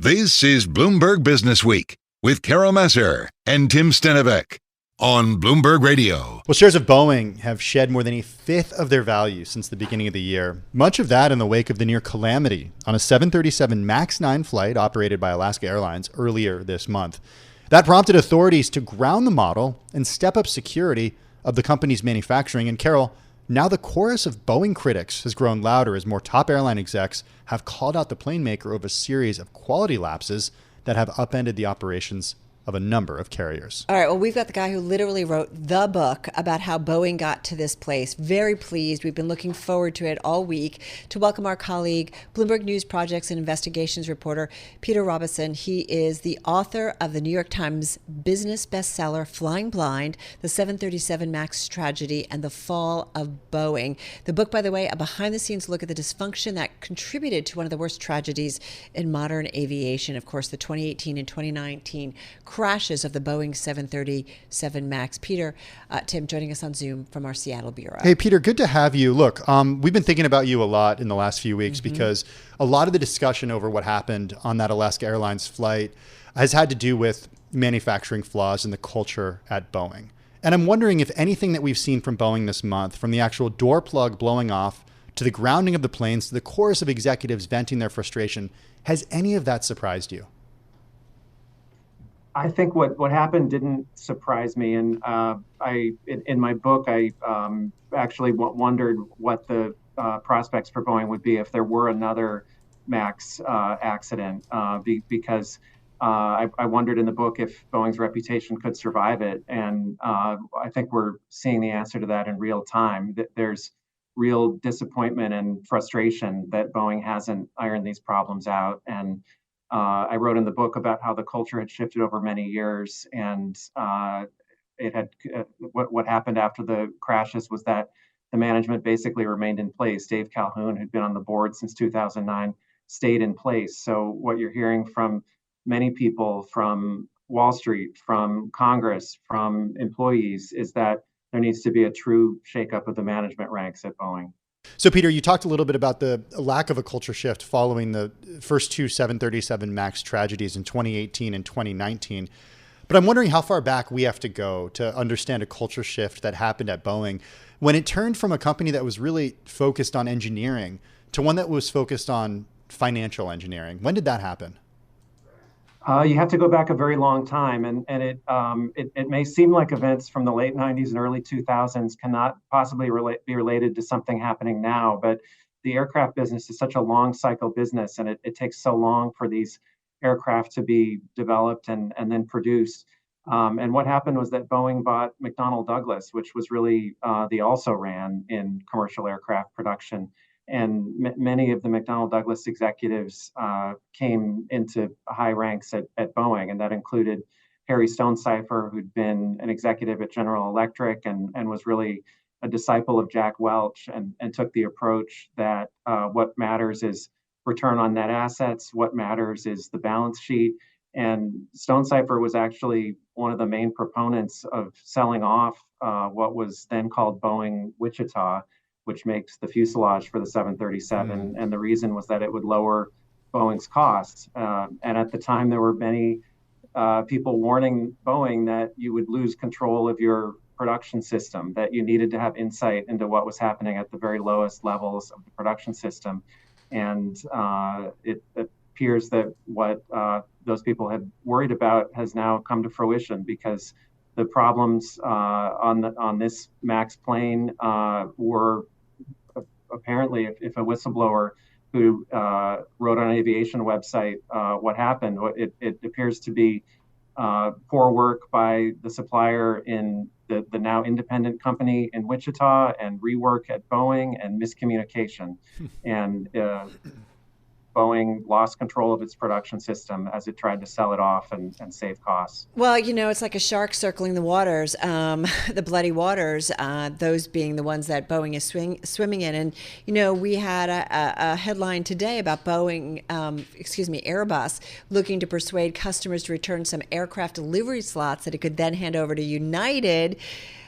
This is Bloomberg Businessweek with Carol Massar and Tim Stenovec on Bloomberg Radio. Well, shares of Boeing have shed more than a fifth of their value since the beginning of the year. Much of that in the wake of the near calamity on a 737 MAX 9 flight operated by Alaska Airlines earlier this month. That prompted authorities to ground the model and step up security of the company's manufacturing. And Carol, now the chorus of Boeing critics has grown louder as more top airline execs have called out the plane maker over a series of quality lapses that have upended the operations of a number of carriers. All right, well, we've got the guy who literally wrote the book about how Boeing got to this place. Very pleased. We've been looking forward to it all week to welcome our colleague, Bloomberg News Projects and Investigations reporter, Peter Robison. He is the author of the New York Times business bestseller, Flying Blind, the 737 MAX tragedy and the fall of Boeing. The book, by the way, a behind-the-scenes look at the dysfunction that contributed to one of the worst tragedies in modern aviation. Of course, the 2018 and 2019 crashes of the Boeing 737 MAX. Peter, Tim, joining us on Zoom from our Seattle bureau. Hey, Peter, good to have you. Look, we've been thinking about you a lot in the last few weeks because a lot of the discussion over what happened on that Alaska Airlines flight has had to do with manufacturing flaws in the culture at Boeing. And I'm wondering if anything that we've seen from Boeing this month, from the actual door plug blowing off to the grounding of the planes to the chorus of executives venting their frustration, has any of that surprised you? I think what happened didn't surprise me, and in my book I actually wondered what the prospects for Boeing would be if there were another MAX accident, because I wondered in the book if Boeing's reputation could survive it, and I think we're seeing the answer to that in real time. There's real disappointment and frustration that Boeing hasn't ironed these problems out, and I wrote in the book about how the culture had shifted over many years, and it had what happened after the crashes was that the management basically remained in place. Dave Calhoun, who'd been on the board since 2009, stayed in place. So what you're hearing from many people, from Wall Street, from Congress, from employees, is that there needs to be a true shakeup of the management ranks at Boeing. So, Peter, you talked a little bit about the lack of a culture shift following the first two 737 MAX tragedies in 2018 and 2019. But I'm wondering how far back we have to go to understand a culture shift that happened at Boeing when it turned from a company that was really focused on engineering to one that was focused on financial engineering. When did that happen? You have to go back a very long time, and it may seem like events from the late 90s and early 2000s cannot possibly be related to something happening now, but the aircraft business is such a long cycle business, and it takes so long for these aircraft to be developed and then produced. And what happened was that Boeing bought McDonnell Douglas, which was really the also-ran in commercial aircraft production. And many of the McDonnell Douglas executives came into high ranks at Boeing, and that included Harry Stonecipher, who'd been an executive at General Electric and was really a disciple of Jack Welch, and took the approach that what matters is return on net assets, what matters is the balance sheet. And Stonecipher was actually one of the main proponents of selling off what was then called Boeing Wichita, which makes the fuselage for the 737. And the reason was that it would lower Boeing's costs. And at the time, there were many people warning Boeing that you would lose control of your production system, that you needed to have insight into what was happening at the very lowest levels of the production system. And it appears that what those people had worried about has now come to fruition, because the problems on this MAX plane were apparently, if a whistleblower who wrote on an aviation website what happened, it appears to be poor work by the supplier in the now independent company in Wichita, and rework at Boeing, and miscommunication. And Boeing lost control of its production system as it tried to sell it off and save costs. Well, it's like a shark circling the waters, the bloody waters, those being the ones that Boeing is swimming in. And, we had a headline today about Airbus looking to persuade customers to return some aircraft delivery slots that it could then hand over to United.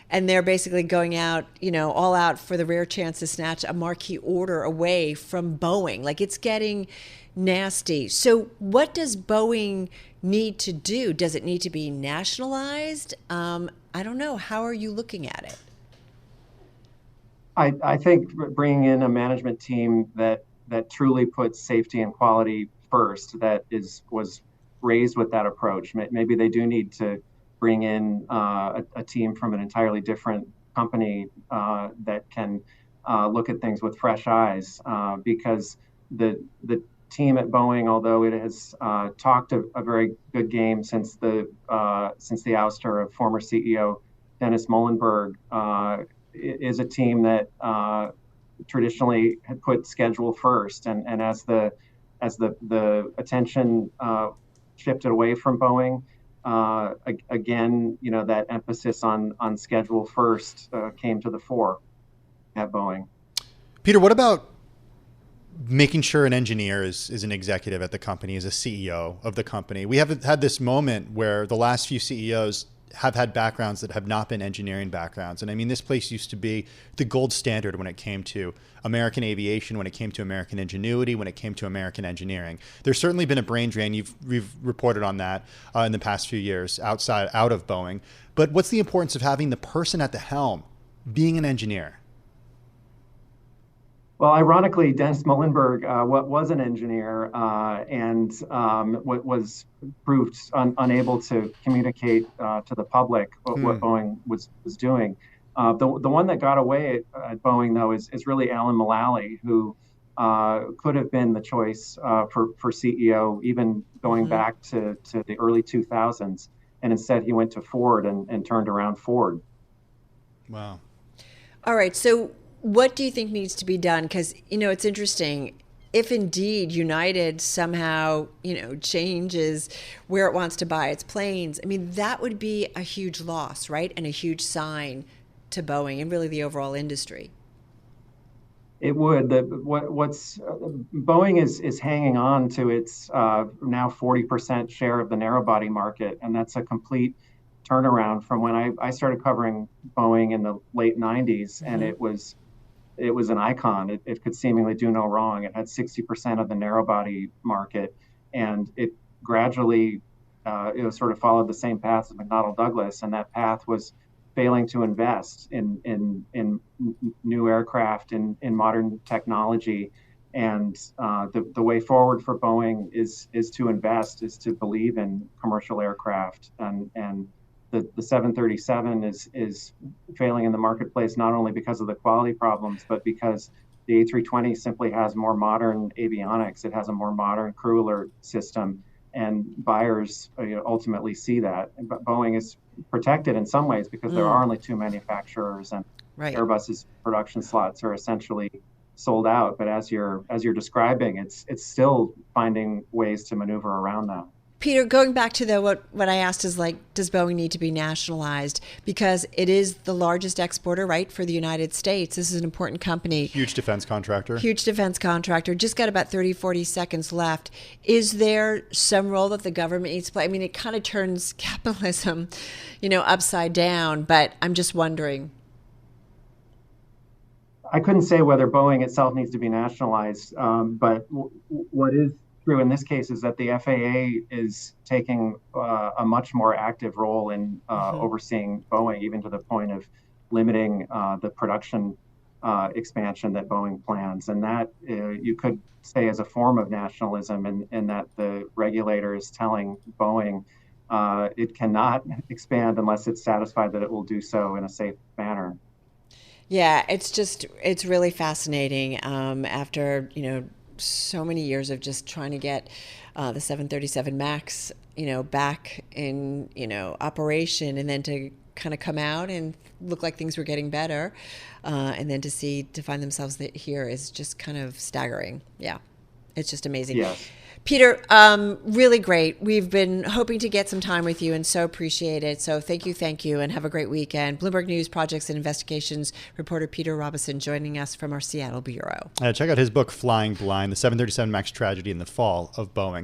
and they're basically going out, all out for the rare chance to snatch a marquee order away from Boeing. Like, it's getting nasty. So what does Boeing need to do? Does it need to be nationalized? I don't know. How are you looking at it? I think bringing in a management team that truly puts safety and quality first, was raised with that approach. Maybe they do need to bring in a team from an entirely different company that can look at things with fresh eyes, because the team at Boeing, although it has talked a very good game since the ouster of former CEO Dennis Muhlenberg, is a team that traditionally had put schedule first, and as the attention shifted away from Boeing, again, that emphasis on schedule first came to the fore at Boeing. Peter, what about making sure an engineer is an executive at the company, is a CEO of the company? We have had this moment where the last few CEOs have had backgrounds that have not been engineering backgrounds. And I mean, this place used to be the gold standard when it came to American aviation, when it came to American ingenuity, when it came to American engineering. There's certainly been a brain drain. We've reported on that in the past few years out of Boeing. But what's the importance of having the person at the helm being an engineer? Well, ironically, Dennis Muhlenberg was an engineer and was proved unable to communicate to the public what Boeing was doing. The one that got away at Boeing, though, is really Alan Mulally, who could have been the choice for CEO, even going back to the early 2000s. And instead, he went to Ford and turned around Ford. Wow. All right. So what do you think needs to be done? Because, it's interesting. If indeed United somehow, changes where it wants to buy its planes, I mean, that would be a huge loss, right? And a huge sign to Boeing and really the overall industry. It would. Boeing is hanging on to its now 40% share of the narrow body market, and that's a complete turnaround from when I started covering Boeing in the late 90s, and it was an icon. It could seemingly do no wrong. It had 60% of the narrow body market, and it gradually sort of followed the same path as McDonnell Douglas, and that path was failing to invest in new aircraft, in modern technology. And the way forward for Boeing is to invest, is to believe in commercial aircraft, and the 737 is failing in the marketplace, not only because of the quality problems, but because the A320 simply has more modern avionics. It has a more modern crew alert system, and buyers ultimately see that. But Boeing is protected in some ways because there are only two manufacturers, and Airbus's production slots are essentially sold out. But as you're describing, it's still finding ways to maneuver around that. Peter, going back to what I asked is, does Boeing need to be nationalized? Because it is the largest exporter, right, for the United States. This is an important company. Huge defense contractor. Just got about 30, 40 seconds left. Is there some role that the government needs to play? I mean, it kind of turns capitalism, upside down, but I'm just wondering. I couldn't say whether Boeing itself needs to be nationalized, but what is true in this case is that the FAA is taking a much more active role in overseeing Boeing, even to the point of limiting the production expansion that Boeing plans. And that you could say is a form of nationalism, in that the regulator is telling Boeing it cannot expand unless it's satisfied that it will do so in a safe manner. Yeah, it's really fascinating after, so many years of just trying to get the 737 MAX, back in, operation, and then to kind of come out and look like things were getting better, and then to find themselves here is just kind of staggering. Yeah, it's just amazing. Yes. Peter, really great. We've been hoping to get some time with you and so appreciate it. So thank you, and have a great weekend. Bloomberg News Projects and Investigations reporter Peter Robison joining us from our Seattle bureau. Check out his book, Flying Blind, the 737 MAX tragedy in the fall of Boeing.